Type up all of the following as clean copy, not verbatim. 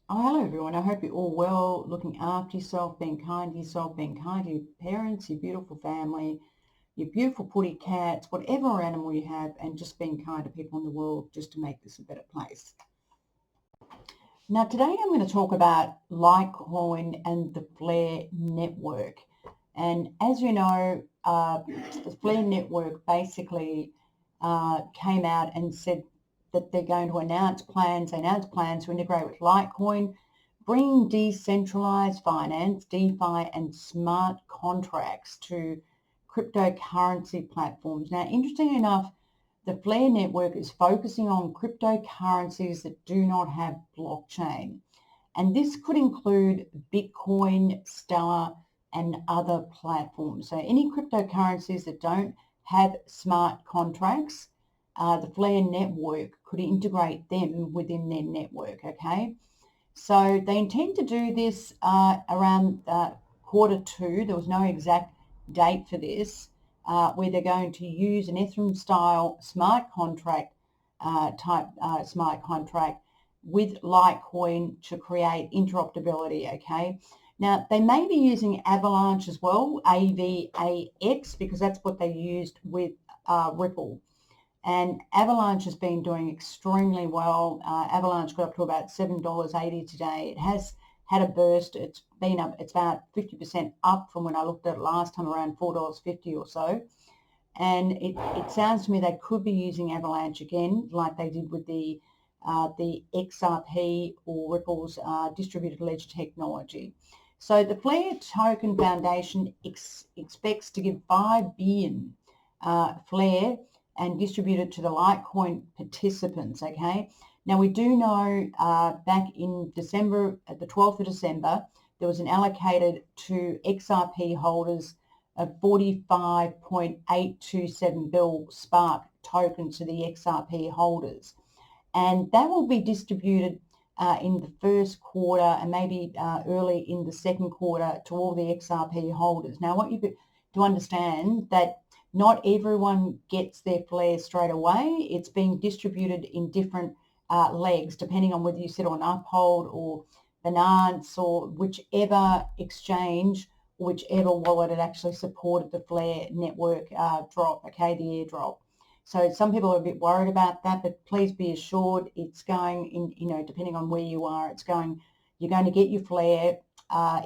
Oh, hello everyone. I hope you're all well, looking after yourself, being kind to yourself, being kind to your parents, your beautiful family, your beautiful putty cats, whatever animal you have, and just being kind to people in the world just to make this a better place. Now, today I'm going to talk about Litecoin and the Flare network. And as you know, the Flare network basically came out and said that they're going to announce plans to integrate with Litecoin, bring decentralized finance, DeFi, and smart contracts to cryptocurrency platforms. Now, interestingly enough, the Flare network is focusing on cryptocurrencies that do not have blockchain. And this could include Bitcoin, Stellar, and other platforms. So any cryptocurrencies that don't have smart contracts, the Flare network could integrate them within their network, okay? So they intend to do this around Q2. There was no exact date for this, where they're going to use an Ethereum-style smart contract smart contract with Litecoin to create interoperability, okay? Now, they may be using Avalanche as well, AVAX, because that's what they used with Ripple. And Avalanche has been doing extremely well. Avalanche got up to about $7.80 today. It has had a burst. It's been up. It's about 50% up from when I looked at it last time, around $4.50 or so. And it sounds to me they could be using Avalanche again, like they did with the XRP or Ripple's distributed ledger technology. So the Flare Token Foundation expects to give 5 billion Flare and distribute it to the Litecoin participants, okay? Now, we do know back in December, at the 12th of December, there was an allocated to XRP holders of 45.827 bill Spark tokens to the XRP holders. And that will be distributed in the first quarter and maybe early in the second quarter to all the XRP holders. Now, I want you to understand that not everyone gets their Flare straight away. It's being distributed in different legs, depending on whether you sit on Uphold or Binance or whichever exchange, whichever wallet it actually supported the Flare network drop, okay, the airdrop. So some people are a bit worried about that, but please be assured it's going in, depending on where you are, you're going to get your Flare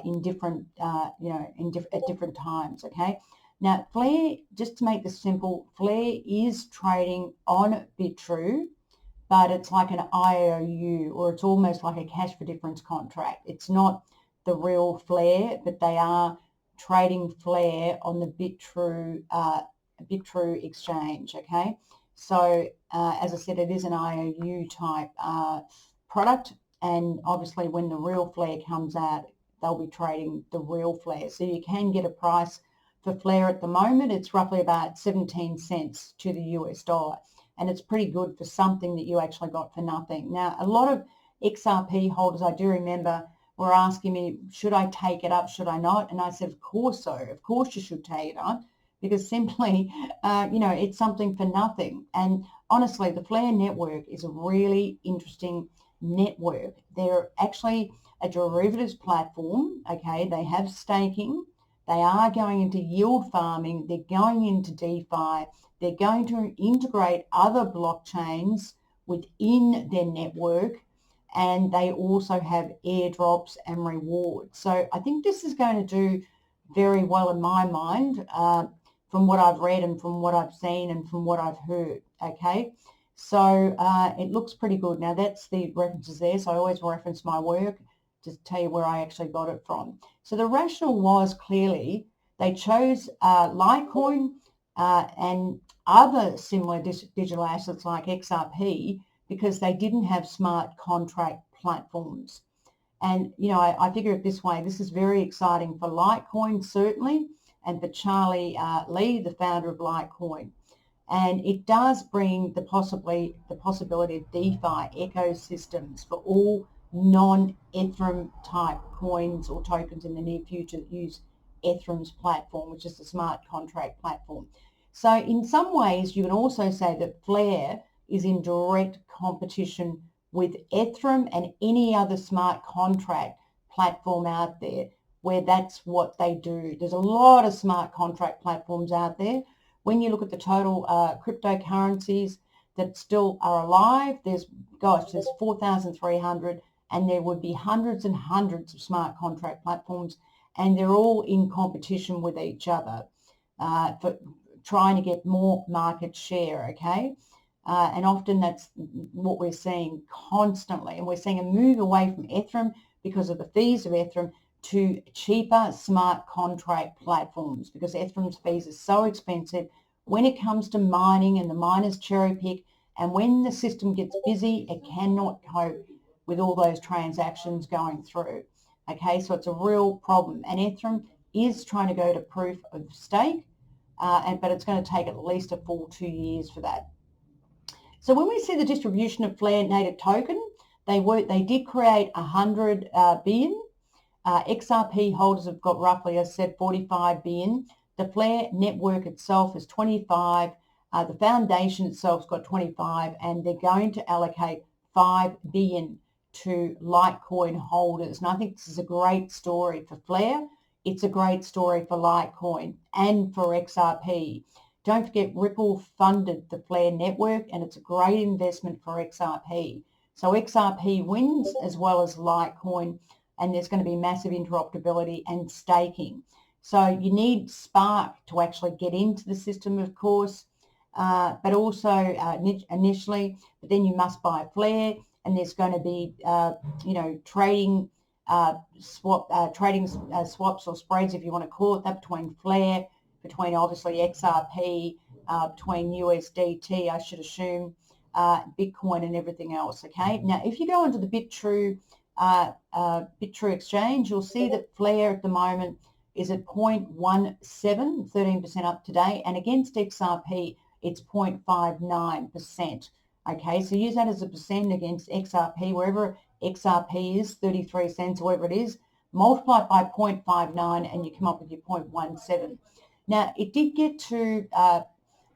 in different, at different times, okay? Now, Flare, just to make this simple, Flare is trading on Bitrue, but it's like an IOU, or it's almost like a cash for difference contract. It's not the real Flare, but they are trading Flare on the Bitrue exchange, okay? So, as I said, it is an IOU type product, and obviously when the real Flare comes out, they'll be trading the real Flare. So you can get a price for Flare at the moment. It's roughly about 17 cents to the US dollar. And it's pretty good for something that you actually got for nothing. Now, a lot of XRP holders, I do remember, were asking me, should I take it up, should I not? And I said, of course so. Of course you should take it up, because simply, it's something for nothing. And honestly, the Flare network is a really interesting network. They're actually a derivatives platform, okay? They have staking. They are going into yield farming. They're going into DeFi. They're going to integrate other blockchains within their network. And they also have airdrops and rewards. So I think this is going to do very well in my mind, from what I've read and from what I've seen and from what I've heard, okay? So it looks pretty good. Now, that's the references there. So I always reference my work to tell you where I actually got it from. So the rationale was clearly they chose Litecoin and other similar digital assets like XRP because they didn't have smart contract platforms. And, I figure it this way, this is very exciting for Litecoin, certainly, and for Charlie Lee, the founder of Litecoin. And it does bring the possibility of DeFi ecosystems for all non-Ethereum type coins or tokens in the near future that use Ethereum's platform, which is the smart contract platform. So in some ways, you can also say that Flare is in direct competition with Ethereum and any other smart contract platform out there where that's what they do. There's a lot of smart contract platforms out there. When you look at the total cryptocurrencies that still are alive, there's 4,300, and there would be hundreds and hundreds of smart contract platforms, and they're all in competition with each other for trying to get more market share, okay? And often that's what we're seeing constantly, and we're seeing a move away from Ethereum because of the fees of Ethereum to cheaper smart contract platforms, because Ethereum's fees are so expensive when it comes to mining, and the miners cherry pick, and when the system gets busy, it cannot cope with all those transactions going through. Okay, so it's a real problem, and Ethereum is trying to go to proof of stake, but it's going to take at least a full 2 years for that. So when we see the distribution of Flare native token, they did create 100 billion. XRP holders have got roughly, as I said, 45 billion. The Flare network itself is 25. The foundation itself's got 25, and they're going to allocate 5 billion to Litecoin holders. And I think this is a great story for Flare. It's a great story for Litecoin and for XRP. Don't forget, Ripple funded the Flare network, and it's a great investment for XRP. So XRP wins as well as Litecoin, and there's going to be massive interoperability and staking. So you need Spark to actually get into the system, of course, but also initially, but then you must buy Flare, and there's going to be, trading swaps or spreads, if you want to call it that, between Flare, between obviously XRP, between USDT, I should assume, Bitcoin and everything else, okay? Now, if you go into the Bitrue exchange, you'll see that Flare at the moment is at 0.17, 13% up today, and against XRP, it's 0.59%, okay? So use that as a percent against XRP, wherever XRP is, 33 cents, or whatever it is, multiply it by 0.59, and you come up with your 0.17. Now, it did get to,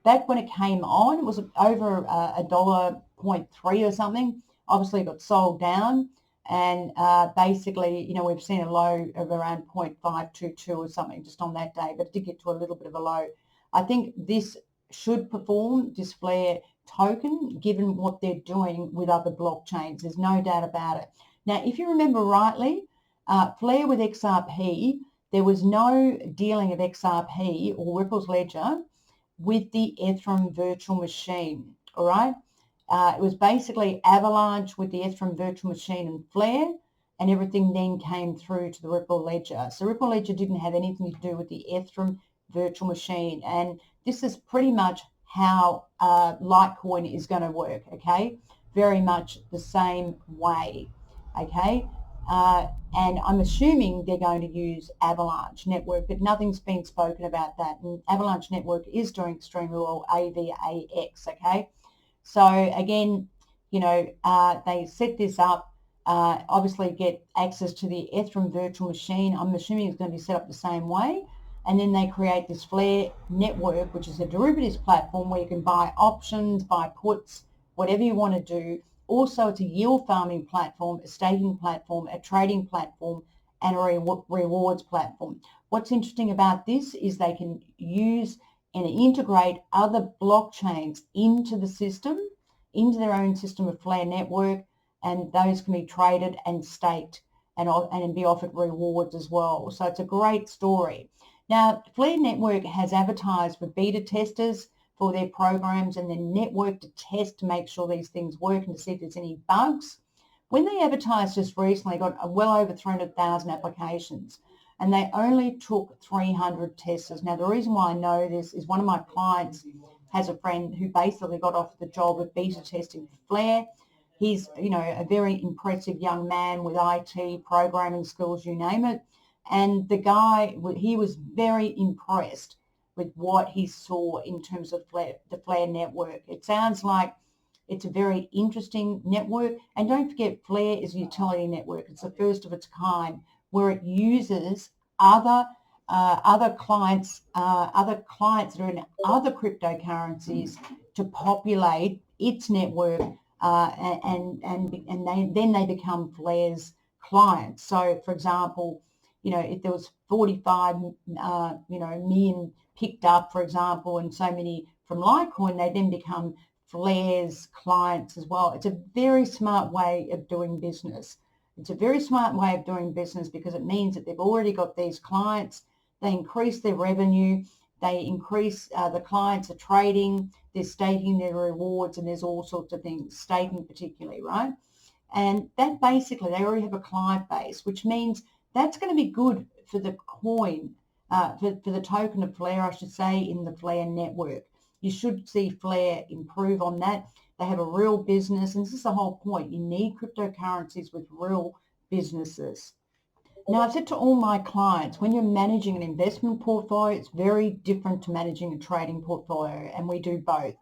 back when it came on, it was over $1.3 or something. Obviously, it got sold down, and basically, we've seen a low of around 0.522 or something just on that day, but it did get to a little bit of a low. I think this should perform, this Flare token, given what they're doing with other blockchains. There's no doubt about it. Now, if you remember rightly, Flare with XRP, there was no dealing of XRP or Ripple's ledger with the Ethereum virtual machine, all right? It was basically Avalanche with the Ethereum virtual machine and Flare, and everything then came through to the Ripple ledger. So Ripple ledger didn't have anything to do with the Ethereum virtual machine, and this is pretty much how Litecoin is going to work, okay? Very much the same way, okay? And I'm assuming they're going to use Avalanche Network, but nothing's been spoken about that. And Avalanche Network is doing extremely well, AVAX, okay? So again, they set this up, obviously get access to the Ethereum virtual machine. I'm assuming it's going to be set up the same way. And then they create this Flare network, which is a derivatives platform where you can buy options, buy puts, whatever you want to do. Also, it's a yield farming platform, a staking platform, a trading platform, and a rewards platform. What's interesting about this is they can use and integrate other blockchains into the system, into their own system of Flare network, and those can be traded and staked and be offered rewards as well. So it's a great story. Now, Flare Network has advertised for beta testers for their programs and their network to test to make sure these things work and to see if there's any bugs. When they advertised just recently, got well over 300,000 applications, and they only took 300 testers. Now, the reason why I know this is one of my clients has a friend who basically got offered the job of beta testing for Flare. He's, a very impressive young man with IT, programming skills, you name it. And the guy, he was very impressed with what he saw in terms of the Flare network. It sounds like it's a very interesting network. And don't forget, Flare is a utility network. It's the first of its kind, where it uses other clients that are in other cryptocurrencies to populate its network then they become Flare's clients. So, for example, if there was 45, million picked up, for example, and so many from Litecoin, they then become Flare's clients as well. It's a very smart way of doing business. It's a very smart way of doing business because it means that they've already got these clients. They increase their revenue. They increase, the clients are trading, they're staking their rewards, and there's all sorts of things, staking particularly, right? And that basically, they already have a client base, which means that's going to be good for the coin, for the token of Flare, I should say, in the Flare network. You should see Flare improve on that. They have a real business, and this is the whole point. You need cryptocurrencies with real businesses. Now, I've said to all my clients, when you're managing an investment portfolio, it's very different to managing a trading portfolio, and we do both.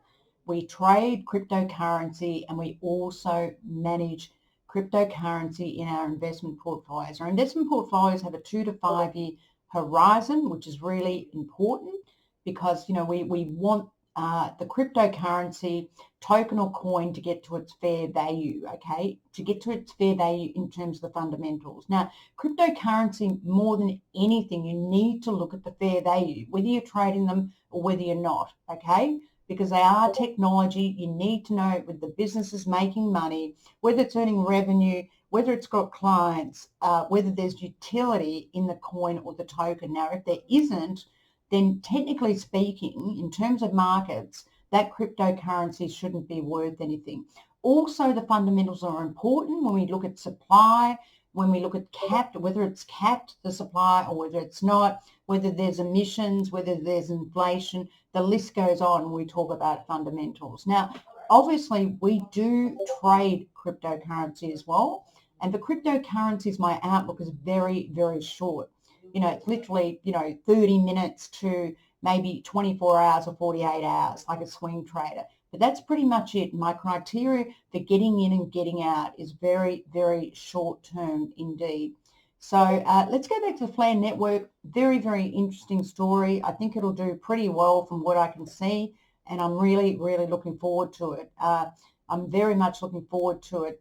We trade cryptocurrency and we also manage cryptocurrency in our investment portfolios. Our investment portfolios have a 2 to 5 year horizon, which is really important because, we want the cryptocurrency token or coin to get to its fair value, okay? To get to its fair value in terms of the fundamentals. Now, cryptocurrency, more than anything, you need to look at the fair value, whether you're trading them or whether you're not, okay? Because they are technology. You need to know whether the business is making money, whether it's earning revenue, whether it's got clients, whether there's utility in the coin or the token. Now, if there isn't, then technically speaking, in terms of markets, that cryptocurrency shouldn't be worth anything. Also, the fundamentals are important when we look at supply, when we look at capped, whether it's capped, the supply, or whether it's not, whether there's emissions, whether there's inflation, the list goes on when we talk about fundamentals. Now, obviously, we do trade cryptocurrency as well. And for cryptocurrencies, my outlook is very, very short. It's literally, 30 minutes to maybe 24 hours or 48 hours, like a swing trader. But that's pretty much it. My criteria for getting in and getting out is very, very short term indeed. So let's go back to the Flare network. Very, very interesting story. I think it'll do pretty well from what I can see. And I'm really, really looking forward to it. I'm very much looking forward to it,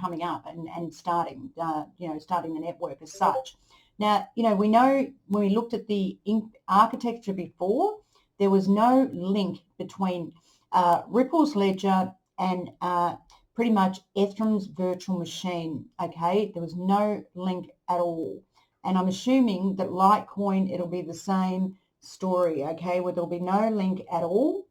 coming up and starting, starting the network as such. Now, we know when we looked at the architecture before, there was no link between Ripple's ledger and pretty much Ethereum's virtual machine, okay? There was no link at all. And I'm assuming that Litecoin, it'll be the same story, okay, where there'll be no link at all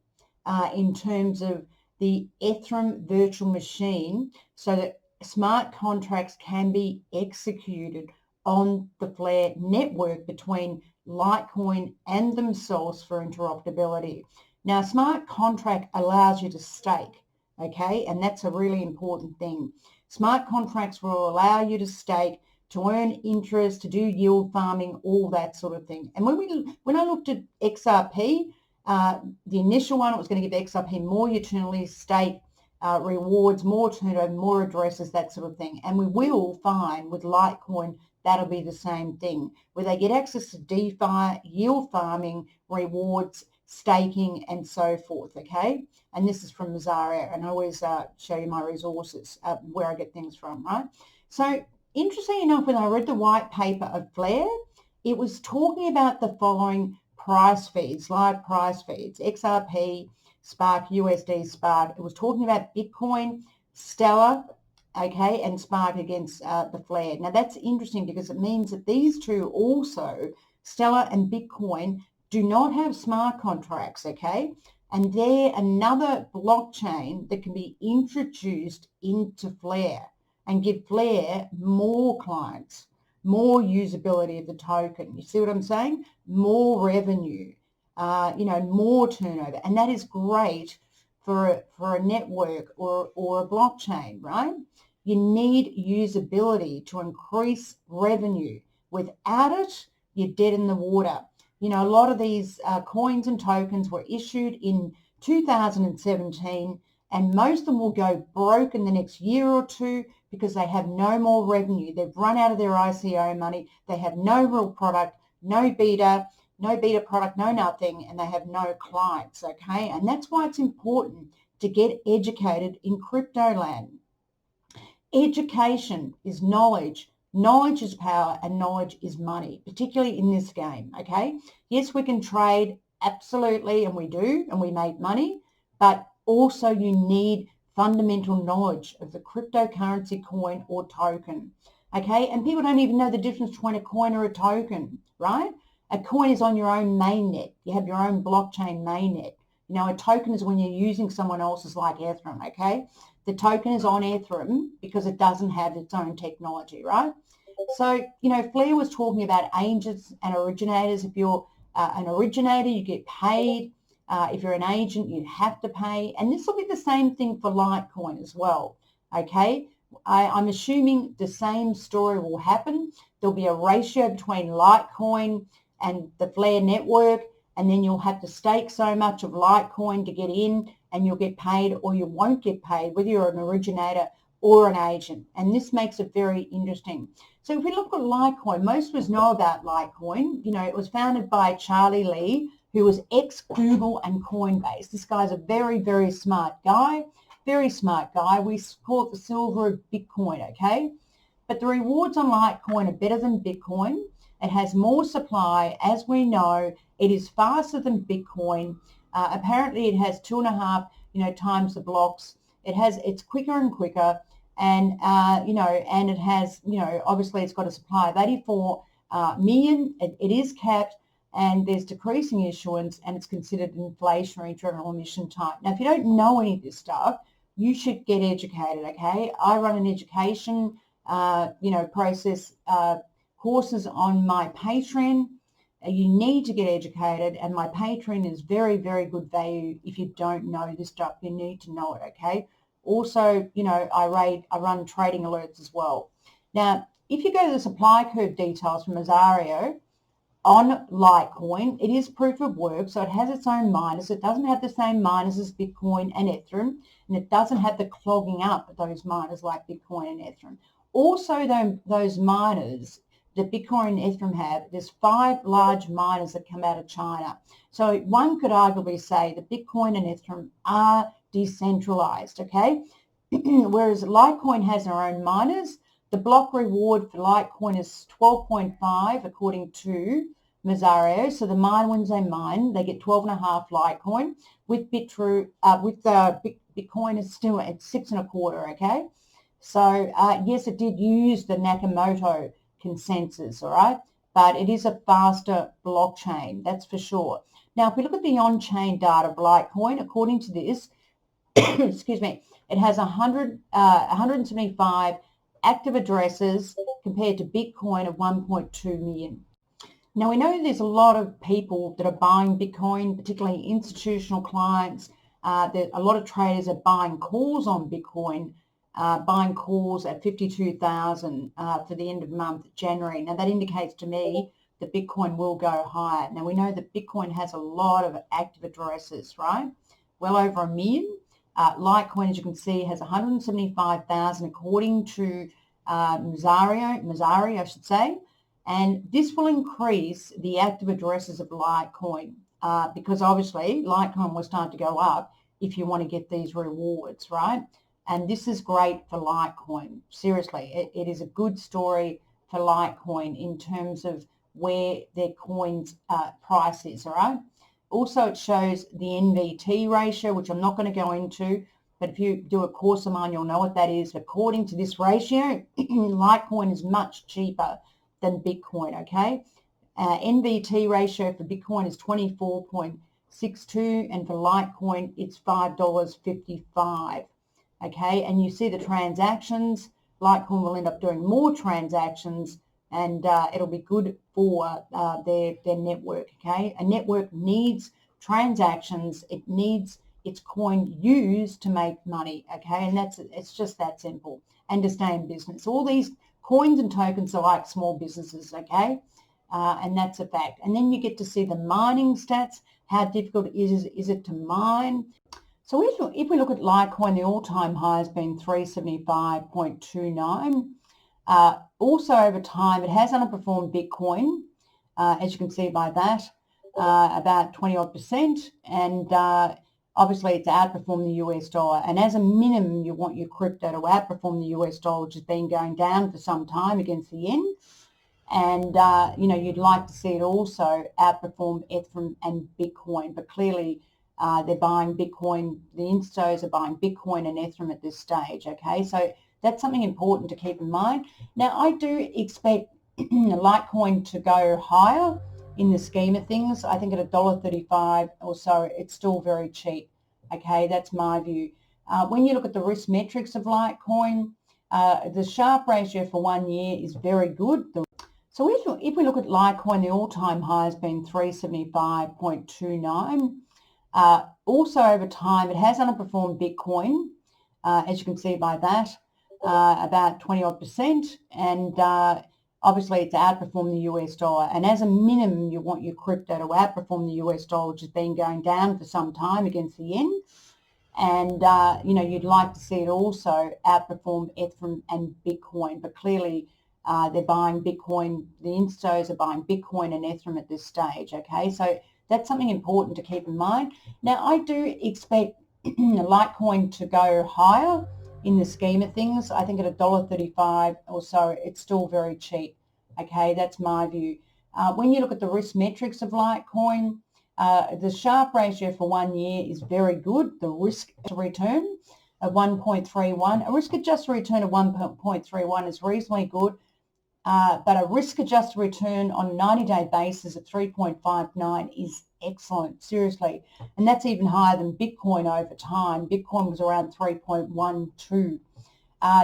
in terms of the Ethereum virtual machine so that smart contracts can be executed on the Flare network between Litecoin and themselves for interoperability. Now, smart contract allows you to stake, okay, and that's a really important thing. Smart contracts will allow you to stake, to earn interest, to do yield farming, all that sort of thing. And when I looked at XRP, the initial one, it was going to give XRP more utility, stake, rewards, more turnover, more addresses, that sort of thing. And we will find with Litecoin that'll be the same thing, where they get access to DeFi, yield farming, rewards, staking, and so forth, okay? And this is from Mazara, and I always show you my resources, where I get things from, right? So, interesting enough, when I read the white paper of Flare, it was talking about the following price feeds, live price feeds, XRP, Spark, USD, Spark. It was talking about Bitcoin, Stellar, okay, and Spark against the Flare. Now, that's interesting because it means that these two also, Stellar and Bitcoin, do not have smart contracts, okay? And they're another blockchain that can be introduced into Flare and give Flare more clients, more usability of the token. You see what I'm saying? More revenue, more turnover. And that is great for a network or a blockchain, right? You need usability to increase revenue. Without it, you're dead in the water. A lot of these coins and tokens were issued in 2017, and most of them will go broke in the next year or two because they have no more revenue. They've run out of their ICO money. They have no real product, no beta product, no nothing, and they have no clients, okay? And that's why it's important to get educated in crypto land. Education is knowledge. Knowledge is power and knowledge is money, particularly in this game, okay? Yes, we can trade, absolutely, and we do, and we make money, but also you need fundamental knowledge of the cryptocurrency coin or token, okay? And people don't even know the difference between a coin or a token, right? A coin is on your own mainnet. You have your own blockchain mainnet. You know, a token is when you're using someone else's, like Ethereum, okay? The token is on Ethereum because it doesn't have its own technology, right? So, you know, Flair was talking about agents and originators. If you're an originator, you get paid. If you're an agent, you have to pay. And this will be the same thing for Litecoin as well, okay? I'm assuming the same story will happen. There'll be a ratio between Litecoin and the Flair network, and then you'll have to stake so much of Litecoin to get in, and you'll get paid or you won't get paid, whether you're an originator or an agent. And this makes it very interesting. So if we look at Litecoin, most of us know about Litecoin. You know, it was founded by Charlie Lee, who was ex-Google and Coinbase. This guy's a very, very smart guy, very smart guy. We call it the silver of Bitcoin, okay? But the rewards on Litecoin are better than Bitcoin. It has more supply. As we know, it is faster than Bitcoin. Apparently, it has 2.5, times the blocks. It's quicker and quicker, and and it has, obviously, it's got a supply of 84 million. It is capped, and there's decreasing issuance, and it's considered an inflationary general emission type. Now, if you don't know any of this stuff, you should get educated. Okay, I run an education, process. Courses on my Patreon. You need to get educated, and my Patreon is very, very good value. If you don't know this stuff, you need to know it, okay? Also, I run trading alerts as well. Now, if you go to the supply curve details from Azario on Litecoin, it is proof of work, so it has its own miners. It doesn't have the same miners as Bitcoin and Ethereum, and it doesn't have the clogging up of those miners like Bitcoin and Ethereum. Also, those miners that Bitcoin and Ethereum have, there's 5 large miners that come out of China. So one could arguably say that Bitcoin and Ethereum are decentralized, okay? Whereas Litecoin has their own miners. The block reward for Litecoin is 12.5 according to Mazario. So the mine, when they mine, they get 12.5 Litecoin. With Bitcoin is still at 6.25, okay? So yes, it did use the Nakamoto consensus, all right, but it is a faster blockchain, that's for sure. Now, if we look at the on-chain data of Litecoin, according to this, excuse me, it has 175 active addresses compared to Bitcoin of 1.2 million. Now, we know there's a lot of people that are buying Bitcoin, particularly institutional clients. A lot of traders are buying calls on Bitcoin, buying calls at 52,000 for the end of month, January. Now, that indicates to me that Bitcoin will go higher. Now, we know that Bitcoin has a lot of active addresses, right? Well over 1 million. Litecoin, as you can see, has 175,000 according to Mazzari, I should say. And this will increase the active addresses of Litecoin because obviously Litecoin will start to go up if you want to get these rewards, right? And this is great for Litecoin. Seriously, it is a good story for Litecoin in terms of where their coin's price is, all right? Also, it shows the Nvt ratio, which I'm not going to go into, but if you do a course of mine, you'll know what that is. According to this ratio, Litecoin is much cheaper than Bitcoin, okay? Nvt ratio for Bitcoin is 24.62, and for Litecoin, it's $5.55. Okay, and you see the transactions. Litecoin will end up doing more transactions, and it'll be good for their network. Okay, a network needs transactions. It needs its coin used to make money. Okay, and it's just that simple. And to stay in business, all these coins and tokens are like small businesses. Okay, and that's a fact. And then you get to see the mining stats. How difficult is it to mine? So if we look at Litecoin, the all-time high has been 375.29. Also over time, it has underperformed Bitcoin, as you can see by that, about 20-odd%. And obviously it's outperformed the US dollar. And as a minimum, you want your crypto to outperform the US dollar, which has been going down for some time against the yen. And, you'd like to see it also outperform Ethereum and Bitcoin. But clearly, they're buying Bitcoin. The instos are buying Bitcoin and Ethereum at this stage, okay? So that's something important to keep in mind. Now, I do expect Litecoin to go higher in the scheme of things. I think at $1.35 or so, it's still very cheap, okay? That's my view. When you look at the risk metrics of Litecoin, the Sharpe ratio for 1 year is very good. So if we look at Litecoin, the all-time high has been 375.29. Also over time, it has underperformed Bitcoin, as you can see by that, about 20-odd%. And obviously, it's outperformed the US dollar. And as a minimum, you want your crypto to outperform the US dollar, which has been going down for some time against the yen. And, you'd like to see it also outperform Ethereum and Bitcoin. But clearly, they're buying Bitcoin. The instos are buying Bitcoin and Ethereum at this stage, okay? So that's something important to keep in mind. Now, I do expect Litecoin to go higher in the scheme of things. I think at $1.35 or so, it's still very cheap, okay? That's my view. When you look at the risk metrics of Litecoin, the Sharpe ratio for 1 year is very good. The risk to return of 1.31, a risk-adjusted return of 1.31 is reasonably good. But a risk-adjusted return on a 90-day basis of 3.59 is excellent, seriously. And that's even higher than Bitcoin over time. Bitcoin was around 3.12.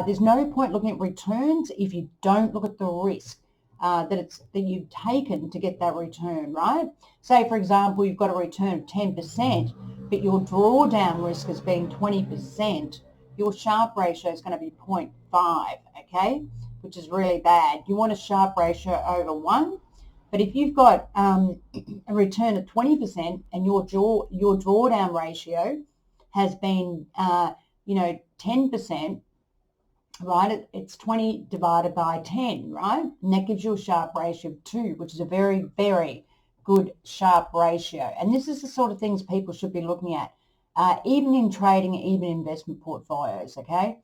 There's no point looking at returns if you don't look at the risk that you've taken to get that return, right? Say, for example, you've got a return of 10%, but your drawdown risk has been 20%. Your Sharpe ratio is going to be 0.5, okay? Which is really bad. You want a Sharpe ratio over 1, but if you've got a return of 20% and your drawdown ratio has been 10%, right? It's 20 divided by 10, right? And that gives you a Sharpe ratio of 2, which is a very, very good Sharpe ratio. And this is the sort of things people should be looking at, even in trading, even investment portfolios, okay?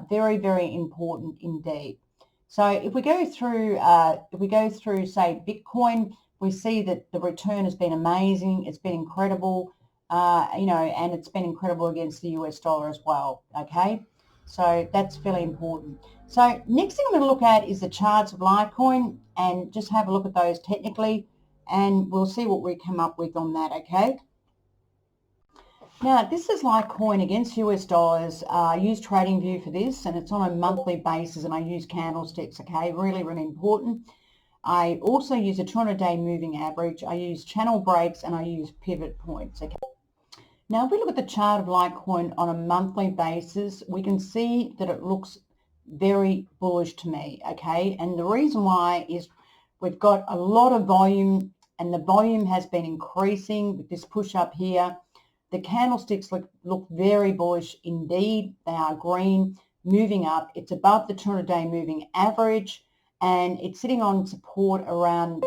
Very, very important indeed. So if we go through, say, Bitcoin, we see that the return has been amazing. It's been incredible, and it's been incredible against the US dollar as well, okay? So that's fairly important. So next thing I'm going to look at is the charts of Litecoin and just have a look at those technically, and we'll see what we come up with on that, okay? Now, this is Litecoin against US dollars. I use TradingView for this, and it's on a monthly basis, and I use candlesticks, okay? Really, really important. I also use a 200-day moving average. I use channel breaks, and I use pivot points, okay? Now, if we look at the chart of Litecoin on a monthly basis, we can see that it looks very bullish to me, okay? And the reason why is we've got a lot of volume, and the volume has been increasing with this push up here. The candlesticks look very bullish indeed. They are green, moving up. It's above the 200-day moving average, and it's sitting on support around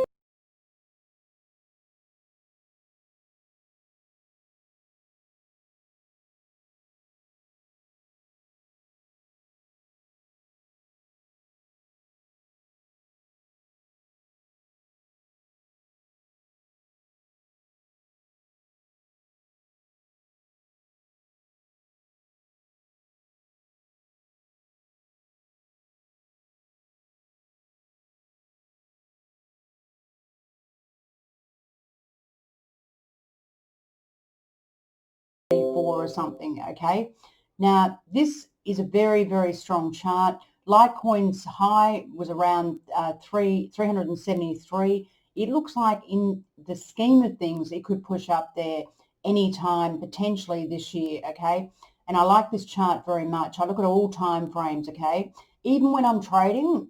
or something, okay? Now, this is a very, very strong chart. Litecoin's high was around 373. It looks like in the scheme of things, it could push up there anytime, potentially this year, okay? And I like this chart very much. I look at all time frames, okay? Even when I'm trading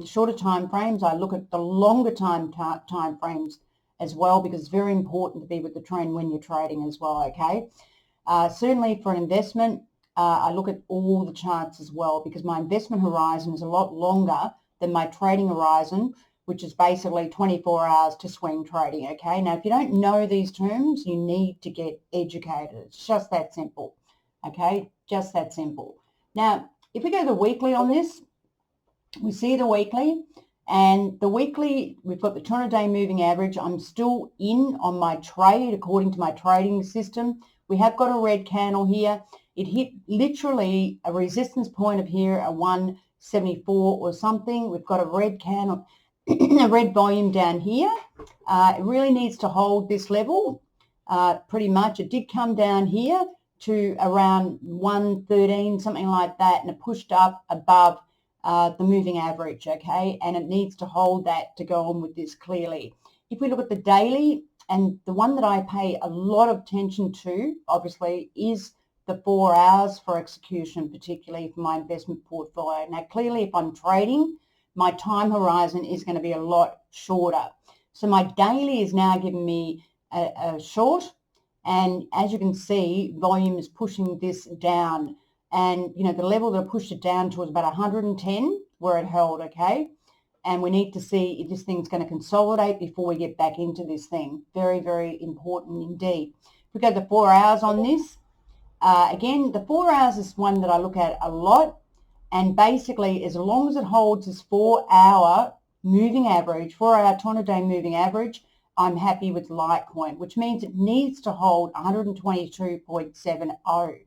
shorter time frames, I look at the longer time frames as well, because it's very important to be with the trend when you're trading as well, okay? Certainly for an investment, I look at all the charts as well, because my investment horizon is a lot longer than my trading horizon, which is basically 24 hours to swing trading, okay? Now, if you don't know these terms, you need to get educated. It's just that simple, okay? Just that simple. Now, if we go to the weekly on this, we see the weekly, and the weekly, we've got the 200-day moving average. I'm still in on my trade according to my trading system. We have got a red candle here. It hit literally a resistance point of here, a 174 or something. We've got a red candle, a red volume down here. It really needs to hold this level pretty much. It did come down here to around 113, something like that, and it pushed up above the moving average, okay? And it needs to hold that to go on with this clearly. If we look at the daily, and the one that I pay a lot of attention to, obviously, is the 4 hours for execution, particularly for my investment portfolio. Now, clearly, if I'm trading, my time horizon is going to be a lot shorter. So my daily is now giving me a short, and as you can see, volume is pushing this down. And, you know, the level that I pushed it down to was about 110 where it held, okay? And we need to see if this thing's going to consolidate before we get back into this thing. Very, very important indeed. If we go to 4 hours on this, again, the 4 hours is one that I look at a lot. And basically, as long as it holds this 4 hour moving average, 4 hour 200-day moving average, I'm happy with Litecoin, which means it needs to hold 122.70.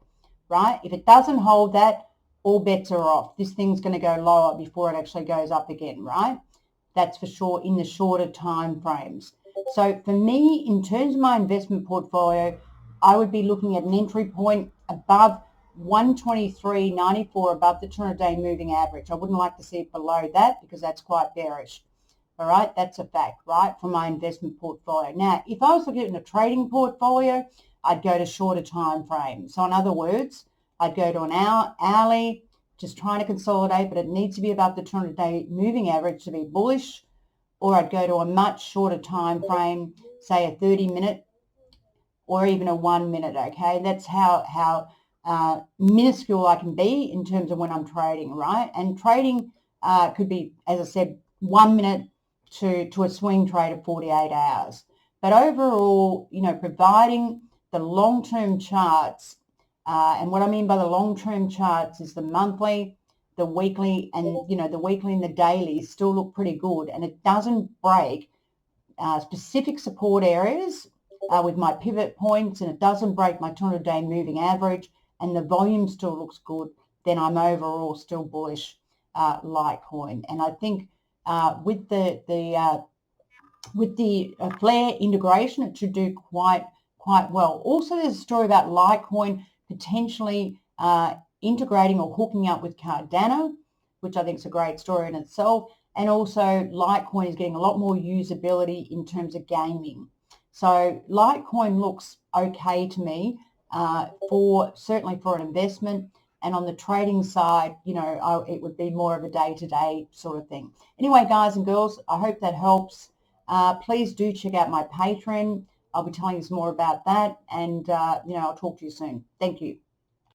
Right? If it doesn't hold that, all bets are off. This thing's going to go lower before it actually goes up again, right? That's for sure in the shorter time frames. So for me, in terms of my investment portfolio, I would be looking at an entry point above 123.94 above the 200-day moving average. I wouldn't like to see it below that because that's quite bearish. All right, that's a fact, right, for my investment portfolio. Now, if I was looking at a trading portfolio, I'd go to shorter time frames. So in other words, I'd go to an hourly, just trying to consolidate, but it needs to be above the 200-day moving average to be bullish, or I'd go to a much shorter time frame, say a 30-minute or even a 1 minute, okay? That's how minuscule I can be in terms of when I'm trading, right? And trading could be, as I said, 1 minute to a swing trade of 48 hours. But overall, you know, providing the long-term charts, and what I mean by the long-term charts is the monthly, the weekly, and, you know, the weekly and the daily still look pretty good, and it doesn't break specific support areas with my pivot points, and it doesn't break my 200-day moving average, and the volume still looks good, then I'm overall still bullish Litecoin. And I think with the Flare integration, it should do quite well. Also, there's a story about Litecoin potentially integrating or hooking up with Cardano, which I think is a great story in itself. And also, Litecoin is getting a lot more usability in terms of gaming. So Litecoin looks okay to me certainly for an investment. And on the trading side, you know, it would be more of a day-to-day sort of thing. Anyway, guys and girls, I hope that helps. Please do check out my Patreon. I'll be telling you some more about that, and, you know, I'll talk to you soon. Thank you.